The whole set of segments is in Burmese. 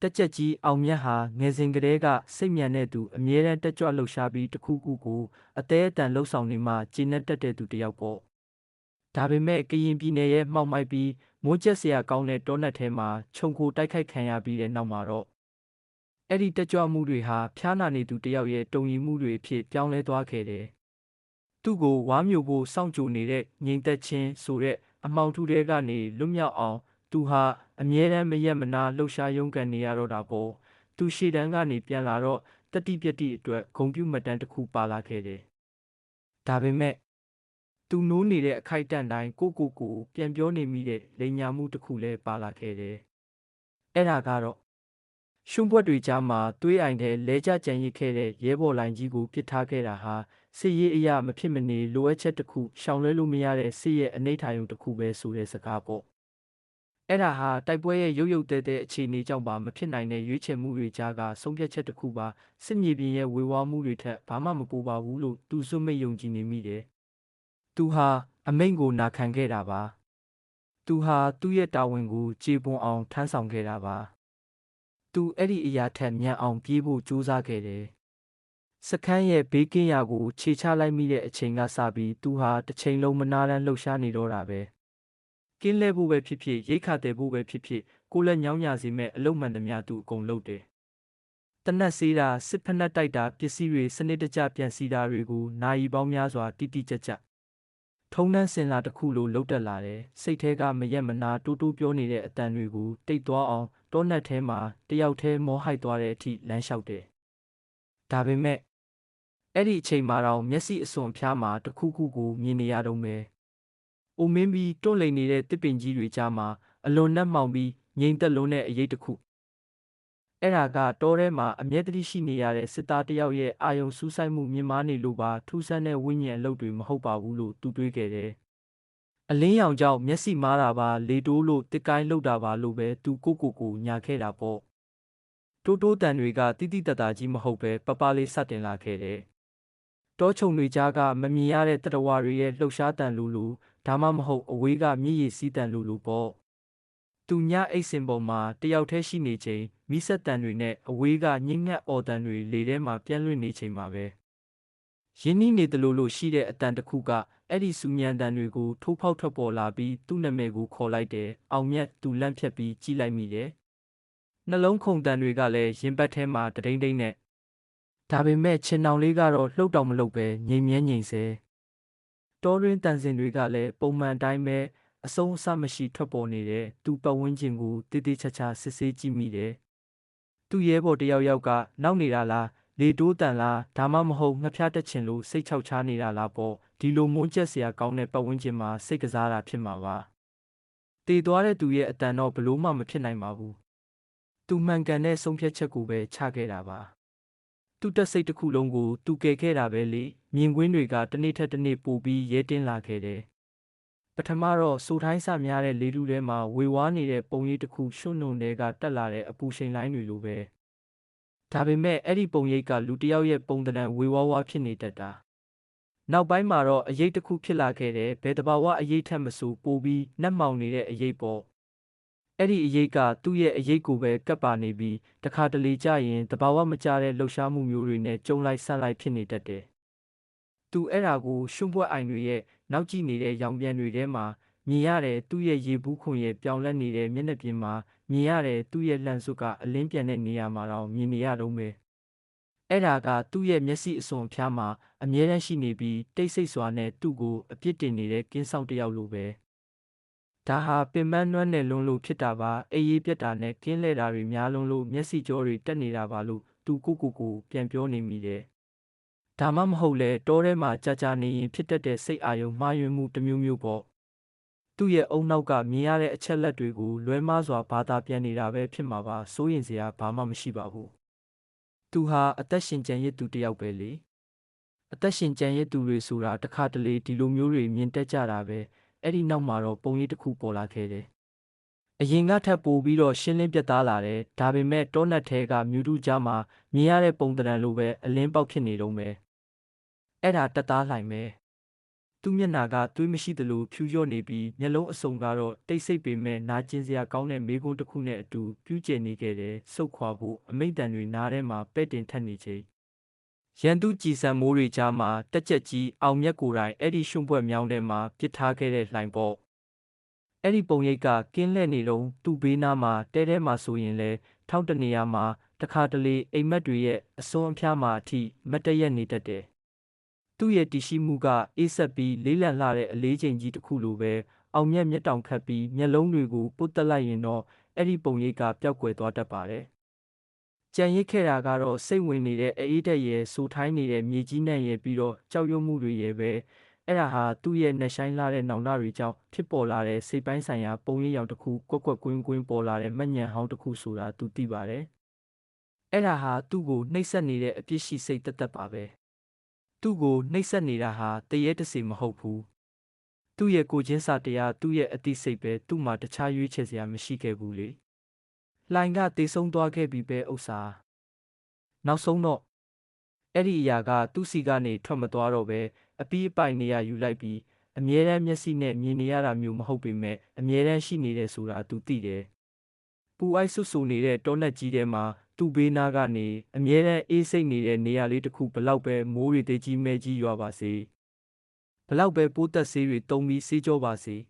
တက်ကြက်ကြီးအောင်မြတ်ဟာငယ်စဉ်ကတည်းကစိတ်မြန်တဲ့သူအမြဲတမ်းတက်ကြွလှုပ်ရှားပြီးတစ်ခုခုကိုအသေးအတန်လှုပ်ဆောင်နေမှကျေနပ်တတ်တဲ့သူတစ်ယောက်ပေါ့ဒါပေမဲ့ကရင်ပြည်နယ်ရဲ့မှောက်မိုက်ပြီးမိုးကျက်စရာကောင်းတဲ့တောနက်ထဲမှာခြုံခိုတိုက်ခိုက်ခံရပြီးတဲ့နောက်မှာတော့အဲ့ဒီတက်ကြွမှုတွေဟာဖျားနာနေသူတစ်ယောက်ရဲ့တုံ့ရည်မှုတွေအဖြစ်ပြောင်းလဲသွားခဲ့တယ်သူ့ကိုဝါမျိုးဖို့စောင့်ကြိုနေတဲ့ငြိမ်သက်ခြင်းဆိုတဲ့အမှောင်ထုထဲကနေလွတ်မြောက်အောင်သူဟာအမြဲတမ်းမရက်မနာလှုပ်ရှားရုန်းကန်နေရတော့တာပေါ့သူရှေ့တန်းကနေပြန်လာတော့တတိပြတိအတွက်ဂုံပြုမှတ်တမ်းတစ်ခုပါလာခဲ့တယ်ဒါပေမဲ့သူနိုးနေတဲ့အခိုက်အတန့်တိုင်းကိုပြန်ပြောနေမိတဲ့လိန်ညာမှုတစ်ခုလည်းပါလာခဲ့တယ်အဲ့ဒါကတော့ရှုံးပွက်တွေကြားမှာသွေးအိုင်ထဲလဲကျကြံရစ်ခဲ့တဲ့ရဲဘော်လိုင်းကြီးကိုပစ်ထားခဲ့တာဟာစစ်ရေးအရာမဖြစ်မနေလိုအပ်ချက်တစ်ခုရှောင်လွှဲလို့မရတဲ့စစ်ရဲ့အနိဋ္ဌာယုံတစ်ခုပဲဆိုတဲ့စကားပေါ့အဲ့ဒါဟာတိုက်ပွဲရဲ့ရုပ်တဲ့အခြေအနေကြောင့်ပါမဖြစ်နိုင်တဲ့ရွေးချယ်မှုတွေကြားကဆုံးဖြတ်ချက်တစ်ခုပါစစ်မြေပြင်ရဲ့ဝေဝါးမှုတွေထက်ဘာမှမပိုပါဘူးလို့သူစွတ်မိတ်ယုံကြည်နေမိတယ်သူဟာအမိန့်ကိုနာခံခဲ့တာပါသူဟာသူ့ရဲ့တာဝန်ကိုကျေပွန်အောင်ထမ်းဆောင်ခဲ့တာပါသူအဲ့ဒီအရာထက်မြန်အောင်ပြေးဖို့ကြိုးစားခဲ့တယ်စခန်းရဲ့ဘေးကင်းရာကိုခြေချလိုက်မိတဲ့အချိန်ကစပြီးသူဟာတစ်ချိန်လုံးမနာတမ်းလှုပ်ရှားနေတော့တာပဲကင်းလဲဖို့ပဲဖြစ်ဖြစ်ရိတ်ခါတဲ့ဖို့ပဲဖြစ်ဖြစ်ကိုလက်ညောင်းညာစီမဲ့အလုံးမှန်သမျှသူအကုန်လုပ်တယ်တနက်စေးတာစစ်ဖက်နှက်တိုက်တာပစ္စည်းတွေစနစ်တကျပြန်စီတာတွေကိုနာယီပေါင်းများစွာတိတိကျကျထုံနှန်းစင်လာတစ်ခုလိုလှုပ်တက်လာတယ်စိတ်ထဲကမရက်မနာတိုးပြောနေတဲ့အတန်တွေကိုတိတ်သွားအောင်တောနက်ထဲမှာတယောက်တည်းမောဟိုက်သွားတဲ့အထိလမ်းလျှောက်တယ်ဒါပေမဲ့အဲ့ဒီအချိန်မှာတော့မျက်စိအစွန်ဖျားမှာတစ်ခုခုကိုမြင်နေရတော့မယ်။အိုမင်းပြီးတွန့်လိန်နေတဲ့တစ်ပင်ကြီးတွေကြားမှာအလွန်နှက်မှောင်ပြီးငြိမ်သက်လွန်းတဲ့အရေးတစ်ခု။အဲ့ဒါကတောထဲမှာအမျက်တရရှိနေရတဲ့စစ်သားတစ်ယောက်ရဲ့အာယုံစူးစိုက်မှုမြင်မာနေလို့ပါထူးဆန်းတဲ့ဝိညာဉ်အလုပ်တွေမဟုတ်ပါဘူးလို့သူတွေးခဲ့တယ်။အလင်းရောင်ကြောင့်မျက်စိမားတာပါလေတိုးလို့တစ်ကိုင်းလှုပ်တာပါလို့ပဲသူကိုညာခဲ့တာပေါ့။တိုးတန်တွေကတိတိတတ်တာကြီးမဟုတ်ပဲပပလေးစတင်လာခဲ့တယ်။တောချုံတွေကြားကမမြင်ရတဲ့တတဝါတွေရဲ့လှုပ်ရှားတန်လူဒါမှမဟုတ်အဝေးကမြည်ရည်စီးတန်လူပေါ့သူညအိတ်စင်ပေါ်မှာတယောက်တည်းရှိနေချိန်မိဆက်တန်တွေနဲ့အဝေးကညင်ငတ်အော်တန်တွေလေထဲမှာပြန့်လွင့်နေချိန်မှာပဲရင်းနှီးနေသလိုရှိတဲ့အတန်တစ်ခုကအဲ့ဒီစူညံတန်တွေကိုထိုးဖောက်ထွက်ပေါ်လာပြီးသူ့နာမည်ကိုခေါ်လိုက်တယ်အောင်မြတ်သူလန့်ဖြတ်ပြီးကြီးလိုက်မိတယ်နှလုံးခုန်တန်တွေကလည်းရင်ပတ်ထဲမှာတဒိမ့်နဲ့ဒါပေမဲ့ချင်းတောင်လေးကတော့လှုပ်တောင်မလှုပ်ပဲငြိမ်မြဲငြိမ်စေတောရင်းတန်စင်တွေကလည်းပုံမှန်တိုင်းပဲအဆုံးအစမရှိထွက်ပေါ်နေတဲ့သူ့ပတ်ဝန်းကျင်ကိုတေးသေးချာချာစစ်ဆေးကြည့်မိတယ်သူ့ရဲဘော်တယောက်ကနောက်နေတာလားလေတိုးတန်လားဒါမှမဟုတ်ငှက်ဖျားတက်ချင်လို့စိတ်ချောက်ချားနေတာလားပေါ့ဒီလိုမွန်းကျက်စရာကောင်းတဲ့ပတ်ဝန်းကျင်မှာစိတ်ကစားတာဖြစ်မှာပါတည်သွားတဲ့သူရဲ့အတန်တော့ဘလို့မှမဖြစ်နိုင်ပါဘူးသူမှန်ကန်တဲ့ဆုံးဖြတ်ချက်ကိုပဲချခဲ့တာပါသူ့တက်စိတ်တစ်ခုလုံးကိုသူကယ်ခဲ့တာပဲလေမြင်ကွင်းတွေကတစ်နေ့ထက်တစ်နေ့ပိုပြီးရဲတင်းလာခဲ့တယ်ပထမတော့စိုးထိုင်းစများတဲ့လေထုထဲမှာဝေဝါးနေတဲ့ပုံရိပ်တစ်ခုရွှွန့်နုံတွေကတက်လာတဲ့အပူရှိန်လိုင်းတွေလိုပဲဒါပေမဲ့အဲ့ဒီပုံရိပ်ကလူတစ်ယောက်ရဲ့ပုံသဏ္ဍာန်ဝေဝါးဖြစ်နေတတ်တာနောက်ပိုင်းမှာတော့အရေးတစ်ခုဖြစ်လာခဲ့တယ်ဘယ်တဘာဝအရေးထက်မဆိုပိုပြီးနှက်မှောင်နေတဲ့အရေးပေါ့အဲ့ဒီအရေးကသူ့ရဲ့အရေးကိုပဲကပ်ပါနေပြီးတခါတလေကြာရင်တဘာဝမကျတဲ့လှုပ်ရှားမှုမျိုးတွေနဲ့ကြုံလိုက်ဆန့်လိုက်ဖြစ်နေတတ်တယ်။သူအဲ့ဒါကိုရှုံးပွက်အိုင်တွေရဲ့နောက်ကျနေတဲ့ရောင်ပြန်တွေထဲမှာမြင်ရတယ်သူ့ရဲ့ရေဘူးခွန်ရဲ့ပြောင်းလဲနေတဲ့မျက်နှာပြင်မှာမြင်ရတယ်သူ့ရဲ့လှန်စွပ်ကအလင်းပြန်တဲ့နေရာမှာတော့မြင်နေရတော့မယ်။အဲ့ဒါကသူ့ရဲ့မျက်စိအစွန်ဖျားမှာအမြဲတမ်းရှိနေပြီးတိတ်ဆိတ်စွာနဲ့သူ့ကိုအပြစ်တင်နေတဲ့ကင်းဆောင်တစ်ယောက်လိုပဲ။ဒါဟာပင်ပန်းနွမ်းနယ်လွန်းလို့ဖြစ်တာပါအေးရေးပြတ်တာနဲ့ကင်းလဲတာတွေများလွန်းလို့မျက်စိကြောတွေတက်နေတာပါလို့သူကိုပြန်ပြောနေမိတယ်ဒါမှမဟုတ်လဲတောထဲမှာကြာနေရင်ဖြစ်တတ်တဲ့စိတ်အာရုံမှားယွင်းမှုတစ်မျိုးပေါ့သူ့ရဲ့အုံနောက်ကမြင်ရတဲ့အချက်လက်တွေကိုလွဲမှားစွာဘာသာပြန်နေတာပဲဖြစ်မှာပါစိုးရင်စရာဘာမှမရှိပါဘူးသူဟာအသက်ရှင်ကျန်ရစ်သူတစ်ယောက်ပဲလေအသက်ရှင်ကျန်ရစ်သူတွေဆိုတာတခါတလေဒီလိုမျိုးတွေမြင်တက်ကြတာပဲအဲ့ဒီနောက်မှာတော့ပုံရိပ်တစ်ခုပေါ်လာခဲ့တယ်။အရင်ကထပ်ပိုပြီးတော့ရှင်းလင်းပြတ်သားလာတယ်။ဒါပေမဲ့တောနက်ထဲကမြူတူကြားမှာမြင်ရတဲ့ပုံသဏ္ဍာန်လိုပဲအလင်းပေါက်ဖြစ်နေတော့မယ်။အဲ့ဒါတက်သားလှိုင်ပဲ သူ့မျက်နှာကသွေးမရှိသလိုဖြူလျော့နေပြီးမျက်လုံးအစုံကတော့တိတ်ဆိတ်ပေမဲ့နာကျင်စရာကောင်းတဲ့မေးခွန်းတစ်ခုနဲ့အတူပြူးကျယ်နေခဲ့တယ်ဆုတ်ခွာဖို့အမိန့်တန်တွေနားထဲမှာပဲ့တင်ထက်နေချိန်ရန်သူကြည်စံမိုးတွေကြားမှာတက်ကြက်ကြီးအောင်မြတ်ကိုယ်တိုင်အဲ့ဒီရွှွန့်ပွက်မြောင်းထဲမှာပစ်ထားခဲ့တဲ့လှိုင်ပေါ့အဲ့ဒီပုံရိပ်ကကင်းလှည့်နေလုံးသူ့ဘေးနားမှာတဲထဲမှာဆိုရင်လဲထောက်တနေရမှာတခါတလေအိမ်မက်တွေရဲ့အစွန်းအဖျားမှာအထိမတ်တရက်နေတတ်တယ်သူ့ရဲ့တည်ရှိမှုကအေးဆက်ပြီးလေးလံလှတဲ့အလေးချိန်ကြီးတစ်ခုလိုပဲအောင်မြတ်မျက်တောင်ခတ်ပြီးမျက်လုံးတွေကိုပုတ်တက်လိုက်ရင်တော့အဲ့ဒီပုံရိပ်ကပျောက်ကွယ်သွားတတ်ပါတယ်ကြံရစ်ခဲ့တာကတော့စိတ်ဝင်နေတဲ့အေးတဲ့ရဲ့စိုးထိုင်းနေတဲ့မြေကြီးနဲ့ရဲ့ပြီးတော့ကြောက်ရွံ့မှုတွေရဲ့ပဲအဲ့ဒါဟာသူ့ရဲ့နှက်ဆိုင်လာတဲ့နောင်တတွေကြောင့်ဖြစ်ပေါ်လာတဲ့စိတ်ပိုင်းဆိုင်ရာပုံရိပ်ရောက်တစ်ခုကွက်ကွက်ကွင်းကွင်းပေါ်လာတဲ့မညံဟောင်းတစ်ခုဆိုတာသူသိပါတယ်အဲ့ဒါဟာသူ့ကိုနှိပ်စက်နေတဲ့အပြစ်ရှိစိတ်သက်သက်ပါပဲသူ့ကိုနှိပ်စက်နေတာဟာတရေတစေမဟုတ်ဘူးသူ့ရဲ့ကိုချင်းစာတရားသူ့ရဲ့အသိစိတ်ပဲသူ့မှာတခြားရွေးချယ်စရာမရှိခဲ့ဘူးလေလှိုင်ကတေဆုံးသွားခဲ့ပြီပဲဥစ္စာနောက်ဆုံးတော့အဲ့ဒီအရာကသူ့စီကနေထွက်မသွားတော့ပဲအပီးအပိုင်နေရယူလိုက်ပြီးအမြဲတမ်းမျက်စိနဲ့မြင်နေရတာမျိုးမဟုတ်ပေမဲ့အမြဲတမ်းရှိနေတယ်ဆိုတာသူသိတယ်ပူအိုက်ဆွဆူနေတဲ့တောနက်ကြီးထဲမှာသူ့ဘေးနားကနေအမြဲတမ်းအေးစိတ်နေတဲ့နေရာလေးတစ်ခုဘလောက်ပဲမိုးတွေတေးကြီးမဲကြီးရွာပါစေဘလောက်ပဲပိုးသက်ဆေးတွေတုံးပြီးဆေးကြောပါစေ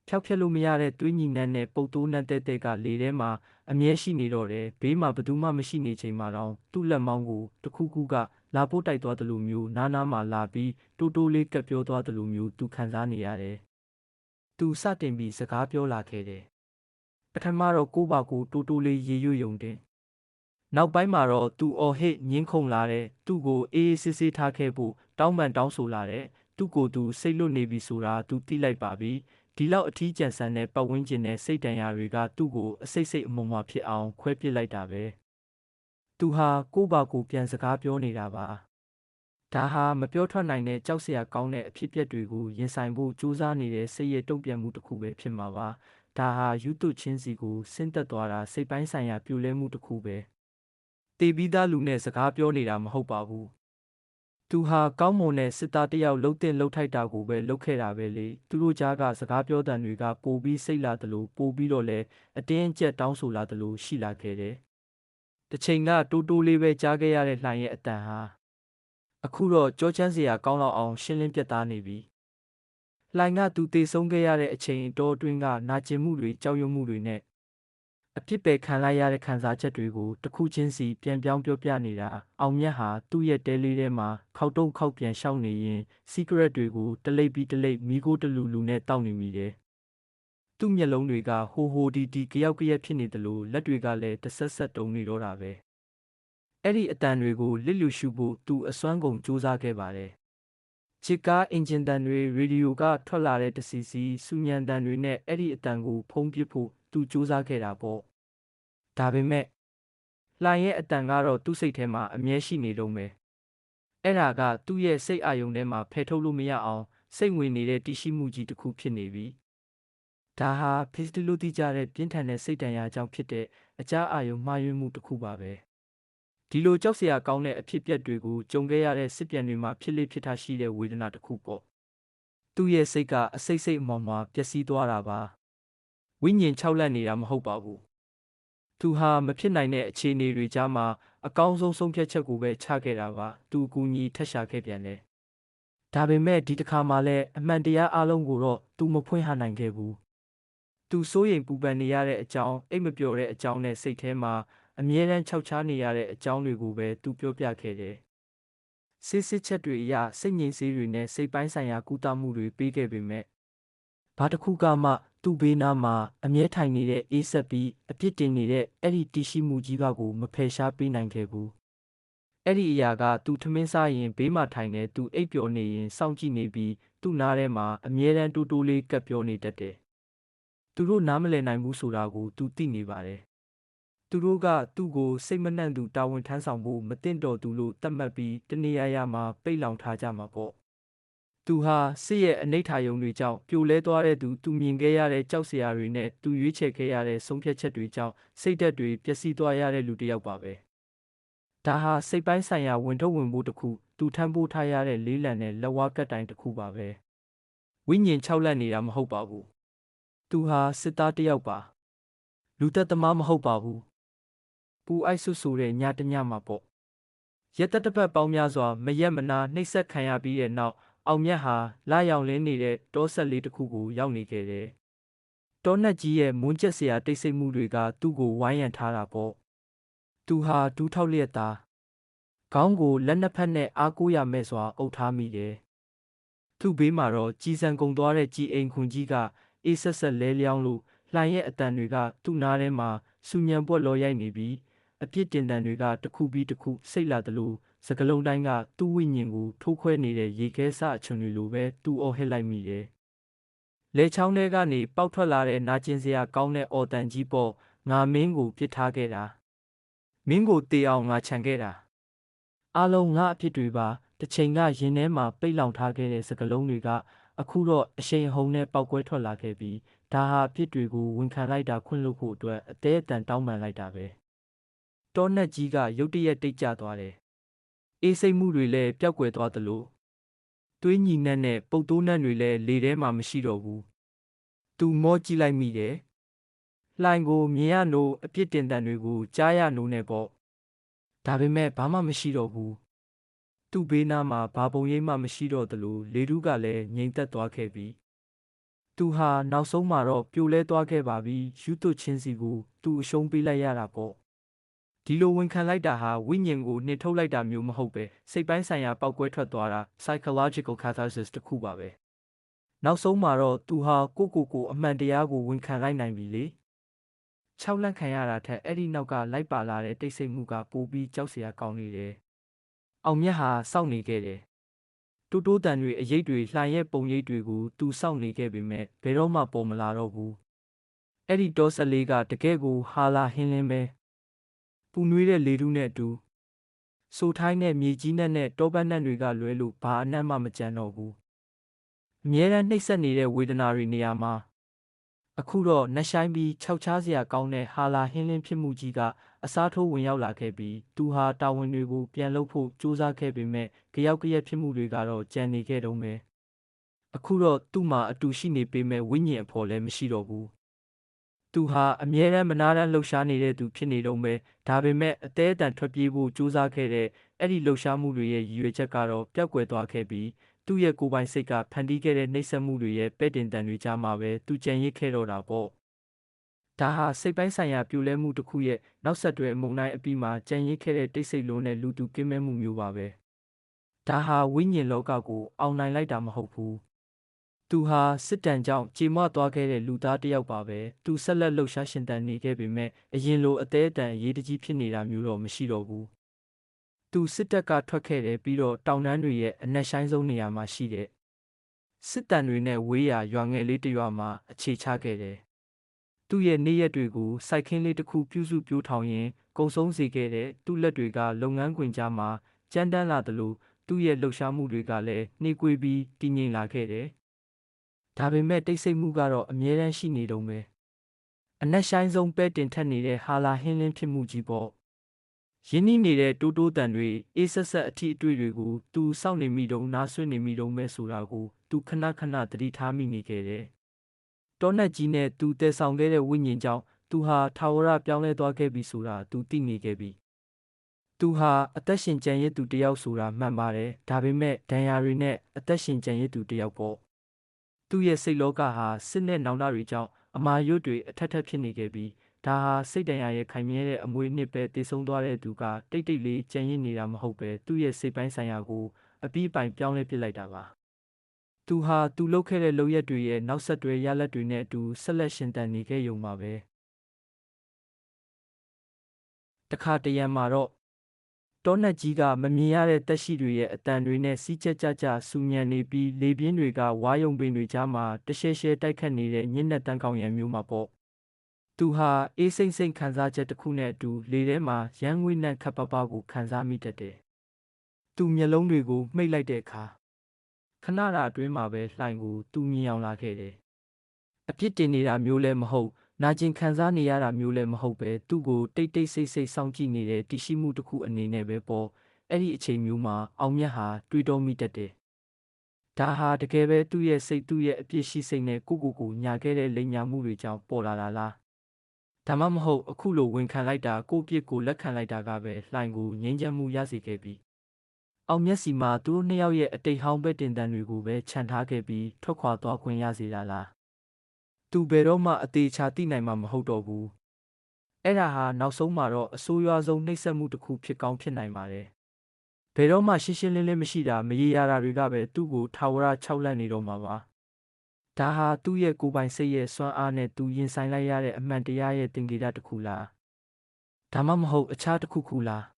ဖြောက်ဖြက်လို့မရတဲ့သွေးညီနှံနဲ့ပုတ်တိုးနှံတဲ့ကလေထဲမှာအမြဲရှိနေတော့တယ်ဘေးမှာဘသူမှမရှိနေချိန်မှာတော့သူ့လက်မောင်းကိုတခုခုကလာပို့တိုက်သွားသလိုမျိုးနားမှာလာပြီးတိုးတိုးလေးကပ်ပြောသွားသလိုမျိုးသူခံစားနေရတယ်သူစတင်ပြီးစကားပြောလာခဲ့တယ်ပထမတော့ကိုပါကိုတိုးတိုးလေးရေရွယုံတင်နောက်ပိုင်းမှာတော့သူအော်ဟစ်ညင်းခုန်လာတဲ့သူ့ကိုအေးအေးဆေးဆေးထားခဲ့ဖို့တောင်းပန်တောင်းဆိုလာတဲ့သူ့ကိုယ်သူစိတ်လွတ်နေပြီဆိုတာသူသိလိုက်ပါပြီဒီလောက်အထီးကျန်ဆန်တဲ့ပတ်ဝန်းကျင်နဲ့စိတ်တန်ရာတွေကသူ့ကိုအစိတ်စိတ်အမုံမဖြစ်အောင်ခွဲပစ်လိုက်တာပဲသူဟာကိုပါကိုပြန်စကားပြောနေတာပါဒါဟာမပြောထွက်နိုင်တဲ့ကြောက်စရာကောင်းတဲ့အဖြစ်အပျက်တွေကိုရင်ဆိုင်ဖို့ကြိုးစားနေတဲ့စိတ်ရဲ့တုံ့ပြန်မှုတစ်ခုပဲဖြစ်မှာပါဒါဟာယူတုချင်းစီကိုဆင်းသက်သွားတာစိတ်ပိုင်းဆိုင်ရာပြိုလဲမှုတစ်ခုပဲတေပြီးသားလူနဲ့စကားပြောနေတာမဟုတ်ပါဘူးသူဟာကောင်းမွန်တဲ့စစ်သားတစ်ယောက်လှုပ်တဲ့လှုပ်ထိုက်တာကိုပဲလှုပ်ခဲ့တာပဲလေသူတို့ကြားကစကားပြောတန်တွေကပိုပြီးစိတ်လာသလိုပိုပြီးတော့လဲအတင်းအကျပ်တောင်းဆိုလာသလိုရှိလာခဲ့တယ်တစ်ချိန်ကတိုးတိုးလေးပဲကြားခဲ့ရတဲ့လှိုင်ရဲ့အတန်ဟာအခုတော့ကြောချမ်းစရာကောင်းလောက်အောင်ရှင်းလင်းပြတ်သားနေပြီလှိုင်ကသူတေဆုံးခဲ့ရတဲ့အချိန်တော်အတွင်းကနာကျင်မှုတွေကြောက်ရွံ့မှုတွေနဲ့အဖြစ်ပဲခံလိုက်ရတဲ့ခံစားချက်တွေကိုတစ်ခုချင်းစီပြန်ပြောင်းပြောပြနေတာအောင်မြတ်ဟာသူ့ရဲ့တဲလေးထဲမှာခောက်တုံးခောက်ပြန်ရှောက်နေရင် secret တွေကိုတလိပ်ပြီးတလိပ်မိကိုတလူလူနဲ့တောက်နေမိတယ်သူ့မျက်လုံးတွေကဟိုဟိုဒီဒီကြောက်ရက်ဖြစ်နေတယ်လို့လက်တွေကလည်းတဆက်ဆက်တုံနေတော့တာပဲအဲ့ဒီအတန်တွေကိုလစ်လျူရှုဖို့သူအစွမ်းကုန်စူးစမ်းခဲ့ပါတယ်ချစ်ကားအင်ဂျင်တန်တွေရေဒီယိုကထွက်လာတဲ့တစီစီစူညံတန်တွေနဲ့အဲ့ဒီအတန်ကိုဖုံးပစ်ဖို့သူစူးစမ်းခဲ့တာပေါ့ဒါပေမဲ့လှိုင်ရဲ့အတန်ကတော့သူ့စိတ်ထဲမှာအမြဲရှိနေတော့မယ်အဲ့ဒါကသူ့ရဲ့စိတ်အာရုံထဲမှာဖယ်ထုတ်လို့မရအောင်စိတ်ဝင်နေတဲ့တရှိမှုကြီးတစ်ခုဖြစ်နေပြီဒါဟာဖေစတီလိုတိကြတဲ့ပြင်းထန်တဲ့စိတ်တန်ရာကြောင့်ဖြစ်တဲ့အကြားအာရုံမှားယွင်းမှုတစ်ခုပါပဲဒီလိုကြောက်စရာကောင်းတဲ့အဖြစ်အပျက်တွေကိုကြုံခဲ့ရတဲ့စစ်ပြန်တွေမှာဖြစ်လေဖြစ်ထားရှိတဲ့ဝေဒနာတစ်ခုပေါ့သူ့ရဲ့စိတ်ကအစိတ်စိတ်အမောင်မှာပျက်စီးသွားတာပါဝိညာဉ်ခြောက်လန့်နေတာမဟုတ်ပါဘူးသူဟာမဖြစ်နိုင်တဲ့အခြေအနေတွေကြားမှာအကောင်းဆုံးဆုံးဖြတ်ချက်ကိုပဲချခဲ့တာပါသူအကူအညီထက်ရှာခဲ့ပြန်တယ်ဒါပေမဲ့ဒီတစ်ခါမှလည်းအမှန်တရားအလုံးကိုတော့သူမဖွင့်ဟနိုင်ခဲ့ဘူးသူစိုးရိမ်ပူပန်နေရတဲ့အကြောင်းအိတ်မပျော်တဲ့အကြောင်းနဲ့စိတ်ထဲမှာအမြဲတမ်းခြောက်ခြားနေရတဲ့အကြောင်းတွေကိုပဲသူပြောပြခဲ့တယ်စစ်ချက်တွေအရစိတ်ငြိမ်စေးတွေနဲ့စိတ်ပိုင်းဆိုင်ရာကုသမှုတွေပေးခဲ့ပေမဲ့ဘာတစ်ခုကမှသူ့ဘေးနားမှာအမြဲထိုင်နေတဲ့အေးဆက်ပြီးအပြစ်တင်နေတဲ့အဲ့ဒီတရှိမှုကြီးကကိုမဖယ်ရှားပေးနိုင်ခဲ့ဘူးအဲ့ဒီအရာကသူထမင်းစားရင်ဘေးမှာထိုင်နေသူအိပ်ပျော်နေရင်စောင့်ကြည့်နေပြီးသူ့နားထဲမှာအမြဲတမ်းတိုးတိုးလေးကပ်ပြောနေတတ်တယ်သူတို့နားမလည်နိုင်ဘူးဆိုတာကိုသူသိနေပါတယ်သူတို့ကသူ့ကိုစိတ်မနှံ့သူတာဝန်ထမ်းဆောင်ဖို့မသင့်တော်သူလို့သတ်မှတ်ပြီးတနေရာရာမှာပိတ်လောင်ထားကြမှာပေါ့သူဟာစစ်ရဲ့အနိဋ္ဌာယုံတွေကြောင့်ပြိုလဲသွားတဲ့သူမြင်ခဲ့ရတဲ့ကြောက်စရာတွေနဲ့သူရွေးချယ်ခဲ့ရတဲ့ဆုံးဖြတ်ချက်တွေကြောင့်စိတ်ဓာတ်တွေပျက်စီးသွားရတဲ့လူတစ်ယောက်ပါပဲဒါဟာစိတ်ပိုင်းဆိုင်ရာဝင်ထုတ်ဝင်ဖို့တစ်ခု သူထမ်းပိုးထားရတဲ့လေးလံနဲ့လက်ဝါးကပ်တိုင်တစ်ခုပါပဲဝိညာဉ်6လက်နေတာမဟုတ်ပါဘူးသူဟာစစ်သားတစ်ယောက်ပါလူသက်သမားမဟုတ်ပါဘူးပူအိုက်ဆွဆိုတဲ့ညတညမှာပေါ့ရက်သက်တစ်ပတ်ပေါင်းများစွာမရက်မနာနှိပ်စက်ခံရပြီးတဲ့နောက်အောင်မြတ်ဟာလာရောင်လင်းနေတဲ့တောဆက်လေးတစ်ခုကိုရောက်နေခဲ့တယ်တောနတ်ကြီးရဲ့မွန်းကျက်စရာတိတ်ဆိတ်မှုတွေကသူ့ကိုဝိုင်းရံထားတာပေါ့သူဟာဒူးထောက်လျက်သားခေါင်းကိုလက်နှစ်ဖက်နဲ့အားကိုးရမဲ့စွာအုပ်ထားမိတယ်သူ့ဘေးမှာတော့ကြည်စံကုန်သွားတဲ့ကြည်အိမ်ခွန်ကြီးကအေးဆက်ဆက်လဲလျောင်းလို့လှိုင်ရဲ့အတန်တွေကသူ့နားထဲမှာစူညံပွက်လောရိုက်နေပြီးအပြစ်တင်တန်တွေကတစ်ခုပြီးတစ်ခုစိတ်လာသလိုစကလုံးတိုင်းကသူ့ဝိညာဉ်ကိုထိုးခွဲနေတဲ့ရေခဲစအချွန်တွေလိုပဲသူ့အော်ဟစ်လိုက်မိတယ်လေချောင်းထဲကနေပေါက်ထွက်လာတဲ့နာကျင်စရာကောင်းတဲ့အော်တန်ကြီးပေါ့ငါမင်းကိုပြစ်ထားခဲ့တာမင်းကိုတေအောင်ငါခြံခဲ့တာအားလုံးငါအဖြစ်တွေပါတစ်ချိန်ကရင်ထဲမှာပိတ်လောင်ထားခဲ့တဲ့စကလုံးတွေကအခုတော့အရှိန်အဟုန်နဲ့ပေါက်ကွဲထွက်လာခဲ့ပြီးဒါဟာအဖြစ်တွေကိုဝန်ခံလိုက်တာခွင့်လို့ဖို့အတွက်အသေးအတန်တောင်းပန်လိုက်တာပဲတောနတ်ကြီးကရုတ်တရက်တိတ်ကျသွားတယ်အေးစိတ်မှုတွေလည်းပျောက်ကွယ်သွားသလိုသွေးညီနက်နဲ့ပုတ်တိုးနတ်တွေလည်းလေထဲမှာမရှိတော့ဘူးသူမောကြည့်လိုက်မိတယ်လှိုင်ကိုမြင်ရနိုးအပြစ်တင်တန်တွေကိုကြားရနိုးနေပေါ့ဒါပေမဲ့ဘာမှမရှိတော့ဘူးသူ့ဘေးနားမှာဘာပုံရိပ်မှမရှိတော့သလိုလေတူးကလည်းငြိမ်သက်သွားခဲ့ပြီသူဟာနောက်ဆုံးမှာတော့ပြိုလဲသွားခဲ့ပါပြီယူသွချင်းစီကိုသူအရှုံးပေးလိုက်ရတာပေါ့ဒီလိုဝန်ခံလိုက်တာဟာဝိညာဉ်ကိုနှင်ထုတ်လိုက်တာမျိုးမဟုတ်ပဲစိတ်ပိုင်းဆိုင်ရာပောက်ကွဲထွက်သွားတာ psychological catharsis တစ်ခုပါပဲနောက်ဆုံးမှာတော့သူဟာကိုအမှန်တရားကိုဝန်ခံလိုက်နိုင်ပြီလေ6လန့်ခံရတာထက်အဲ့ဒီနောက်ကလိုက်ပါလာတဲ့တိတ်ဆိတ်မှုကပိုပြီးကြောက်စရာကောင်းနေတယ်အောင်မြတ်ဟာစောင့်နေခဲ့တယ်တိုးတိုးတန်တွေအရေးတွေလှိုင်ရဲ့ပုံရိပ်တွေကိုသူစောင့်နေခဲ့ပေမဲ့ဘယ်တော့မှပေါ်မလာတော့ဘူးအဲ့ဒီတောဆက်လေးကတကယ်ကိုဟာလာဟင်းလင်းပဲပူနွေးတဲ့လေထုနဲ့အတူဆိုထိုင်းတဲ့မြေကြီးနဲ့တောပတ်နတ်တွေကလွဲလို့ဘာအနံ့မှမကြမ်းတော့ဘူးအမြဲတမ်းနှိပ်စက်နေတဲ့ဝေဒနာတွေနေရာမှာအခုတော့နှဆိုင်ပြီးခြောက်ခြားစရာကောင်းတဲ့ဟာလာဟင်းလင်းဖြစ်မှုကြီးကအစားထိုးဝင်ရောက်လာခဲ့ပြီးသူဟာတာဝန်တွေကိုပြန်လုပ်ဖို့ကြိုးစားခဲ့ပေမဲ့ကြောက်ကရက်ဖြစ်မှုတွေကတော့ကြံနေခဲ့တုံးပဲအခုတော့သူ့မှာအတူရှိနေပေမဲ့ဝိညာဉ်အဖော်လည်းမရှိတော့ဘူးသူဟာအမြဲတမ်းမနာတမ်းလှုပ်ရှားနေတဲ့သူဖြစ်နေတုံးပဲဒါပေမဲ့အသေးအတန်ထွက်ပြေးဖို့ကြိုးစားခဲ့တဲ့အဲ့ဒီလှုပ်ရှားမှုတွေရဲ့ရည်ရွယ်ချက်ကတော့ပျောက်ကွယ်သွားခဲ့ပြီးသူ့ရဲ့ကိုယ်ပိုင်စိတ်ကဖန်တီးခဲ့တဲ့နှိပ်စက်မှုတွေရဲ့ပဲ့တင်တန်တွေကြားမှာပဲသူကြံရစ်ခဲ့တော့တာပေါ့ဒါဟာစိတ်ပိုင်းဆိုင်ရာပြိုလဲမှုတစ်ခုရဲ့နောက်ဆက်တွဲအမုန်တိုင်းအပြီးမှာကြံရစ်ခဲ့တဲ့တိတ်ဆိတ်လုံးနဲ့လူသူကင်းမဲ့မှုမျိုးပါပဲဒါဟာဝိညာဉ်လောကကိုအောင်နိုင်လိုက်တာမဟုတ်ဘူးသူဟာစစ်တမ်းကြောင့်ကြေမွသွားခဲ့တဲ့လူသားတစ်ယောက်ပါပဲသူဆက်လက်လှုပ်ရှားရှင်သန်နေခဲ့ပေမဲ့အရင်လိုအသေးအတန်အရေးတကြီးဖြစ်နေတာမျိုးတော့မရှိတော့ဘူးသူစစ်တပ်ကထွက်ခဲ့တယ်ပြီးတော့တောင်တန်းတွေရဲ့အနက်ရှိုင်းဆုံးနေရာမှာရှိတဲ့စစ်တမ်းတွေနဲ့ဝေးရာရွာငယ်လေးတစ်ရွာမှာအခြေချခဲ့တယ်သူ့ရဲ့နေ့ရက်တွေကိုစိုက်ခင်းလေးတစ်ခုပြုစုပြိုးထောင်ရင်းကုံဆုံးစေခဲ့တဲ့သူ့လက်တွေကလုပ်ငန်းခွင်ကြားမှာကြမ်းတမ်းလာသလိုသူ့ရဲ့လှုပ်ရှားမှုတွေကလည်းနှေးကွေးပြီးတည်ငြိမ်လာခဲ့တယ်ဒါပေမဲ့တိတ်ဆိတ်မှုကတော့အမြဲတမ်းရှိနေတုံးပဲအနက်ရှိုင်းဆုံးပဲတင်ထက်နေတဲ့ဟာလာဟင်းလင်းဖြစ်မှုကြီးပေါ့ရင်းနှီးနေတဲ့တိုးတိုးတန်တွေအေးဆက်ဆက်အထီးအတွေ့တွေကိုသူစောင့်နေမိတုံးနားဆွနေမိတုံးပဲဆိုတာကိုသူခဏသတိထားမိနေခဲ့တယ်တောနတ်ကြီးနဲ့သူတည်ဆောင်ခဲ့တဲ့ဝိညာဉ်ကြောင့်သူဟာထာဝရပြောင်းလဲသွားခဲ့ပြီဆိုတာသူသိနေခဲ့ပြီသူဟာအသက်ရှင်ကျန်ရစ်သူတယောက်ဆိုတာမှန်ပါတယ်ဒါပေမဲ့ဒဏ်ရာတွေနဲ့အသက်ရှင်ကျန်ရစ်သူတယောက်ပေါ့သူ့ရဲ့စိတ်လောကဟာစစ်နဲ့နောင်တတွေကြောင့်အမာရွတ်တွေအထက်ဖြစ်နေခဲ့ပြီးဒါဟာစိတ်ဒဏ်ရာရဲ့ခိုင်မြဲတဲ့အမွေအနှစ်ပဲတည်ဆုံသွားတဲ့သူကတိတ်လေးကြံရစ်နေတာမဟုတ်ပဲသူ့ရဲ့စိတ်ပိုင်းဆိုင်ရာကိုအပြီးပိုင်ပြောင်းလဲပစ်လိုက်တာပါသူဟာသူလုပ်ခဲ့တဲ့လုပ်ရက်တွေရဲ့နောက်ဆက်တွဲရလဒ်တွေနဲ့အတူဆက်လက်ရှင်သန်နေခဲ့ရုံပါပဲတခါတရံမှာတော့တောနတ်ကြီးကမမြင်ရတဲ့တက်ရှိတွေရဲ့အတန်တွေနဲ့စီးချက်ကြဆူညံနေပြီးလေပြင်းတွေကဝါယုံပင်တွေကြားမှာတရှဲရှဲတိုက်ခတ်နေတဲ့ညစ်နက်တန်းကောင်ရံမျိုးမှာပေါ့သူဟာအေးစိမ့်ခံစားချက်တစ်ခုနဲ့အတူလေထဲမှာရမ်းငွေ့နက်ခပ်ပပကိုခံစားမိတတ်တယ်သူမျက်လုံးတွေကိုမှိတ်လိုက်တဲ့အခါခဏတာအတွင်းမှာပဲလှိုင်ကိုသူမြင်အောင်လာခဲ့တယ်အပြစ်တင်နေတာမျိုးလည်းမဟုတ်နာကျင်ခံစားနေရတာမျိုးလည်းမဟုတ်ပဲသူ့ကိုတိတ်ဆိတ်စောင့်ကြည့်နေတဲ့တရှိမှုတစ်ခုအနေနဲ့ပဲပေါ့ အဲ့ဒီအချိန်မျိုးမှာအောင်မြတ်ဟာတွေးတောမိတတ်တယ်။ဒါဟာတကယ်ပဲသူ့ရဲ့စိတ်သူ့ရဲ့အပြစ်ရှိစိတ်နဲ့ကိုညာခဲ့တဲ့လိမ်ညာမှုတွေကြောင့်ပေါ်လာတာလား။ဒါမှမဟုတ်အခုလိုဝန်ခံလိုက်တာကိုပြစ်ကိုလက်ခံလိုက်တာကပဲလှိုင်ကိုငြိမ်းချမ်းမှုရစေခဲ့ပြီ။အောင်မျက်စီမှာသူတို့နှစ်ယောက်ရဲ့အတိတ်ဟောင်းပဲတင်တန်တွေကိုပဲခြံထားခဲ့ပြီးထွက်ခွာသွားခွင့်ရစေတာလား။သူဘယ်တော့မှအသေးချာသိနိုင်မှာမဟုတ်တော့ဘူး။အဲ့ဒါဟာနောက်ဆုံးမှာတော့အဆိုးရွားဆုံးနှိပ်စက်မှုတစ်ခုဖြစ်ကောင်းဖြစ်နိုင်ပါတယ်။ဘယ်တော့မှရှင်းရှင်းလင်းလင်းမရှိတာမရေရာတာတွေကပဲသူ့ကိုထာဝရခြောက်လန့်နေတော့မှာပါ။ဒါဟာသူ့ရဲ့ကိုယ်ပိုင်စိတ်ရဲ့စွမ်းအားနဲ့သူရင်ဆိုင်လိုက်ရတဲ့အမှန်တရားရဲ့သင်္ကေတတစ်ခုလား။ဒါမှမဟုတ်အခြားတစ်ခုလား။